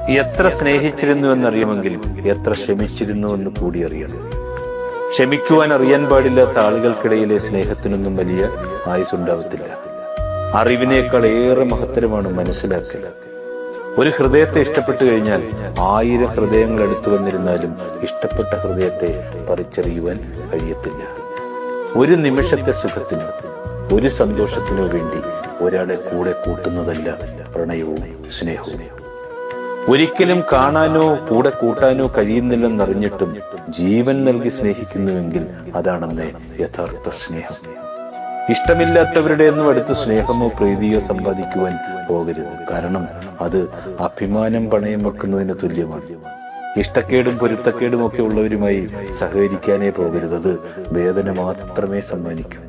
എത്ര സ്നേഹിച്ചിരുന്നു എന്നറിയുമെങ്കിൽ എത്ര ക്ഷമിച്ചിരുന്നുവെന്ന് കൂടി അറിയണം. ക്ഷമിക്കുവാൻ അറിയാൻ പാടില്ലാത്ത ആളുകൾക്കിടയിലെ സ്നേഹത്തിനൊന്നും വലിയ ആയുസ്സുണ്ടാവത്തില്ല. അറിവിനേക്കാൾ ഏറെ മഹത്തരമാണ് മനസ്സിലാക്കൽ. ഒരു ഹൃദയത്തെ ഇഷ്ടപ്പെട്ടു കഴിഞ്ഞാൽ 1000 ഹൃദയങ്ങൾ അടുത്തു വന്നിരുന്നാലും ഇഷ്ടപ്പെട്ട ഹൃദയത്തെ പറിച്ചറിയുവാൻ കഴിയത്തില്ല. ഒരു നിമിഷത്തെ സുഖത്തിനോ ഒരു സന്തോഷത്തിനോ വേണ്ടി ഒരാളെ കൂടെ കൂട്ടുന്നതല്ല പ്രണയവും സ്നേഹവും. ഒരിക്കലും കാണാനോ കൂടെ കൂട്ടാനോ കഴിയുന്നില്ലെന്നറിഞ്ഞിട്ടും ജീവൻ നൽകി സ്നേഹിക്കുന്നുവെങ്കിൽ അതാണെന്ന് യഥാർത്ഥ സ്നേഹം. ഇഷ്ടമില്ലാത്തവരുടെ ഒന്നും അടുത്ത് സ്നേഹമോ പ്രീതിയോ സമ്പാദിക്കുവാൻ പോകരുത്. കാരണം അത് അഭിമാനം പണയം വെക്കുന്നതിന് തുല്യമാണ്. ഇഷ്ടക്കേടും പൊരുത്തക്കേടും ഒക്കെ ഉള്ളവരുമായി സഹകരിക്കാനേ പോകരുത്. അത് വേദന മാത്രമേ സമ്മാനിക്കൂ.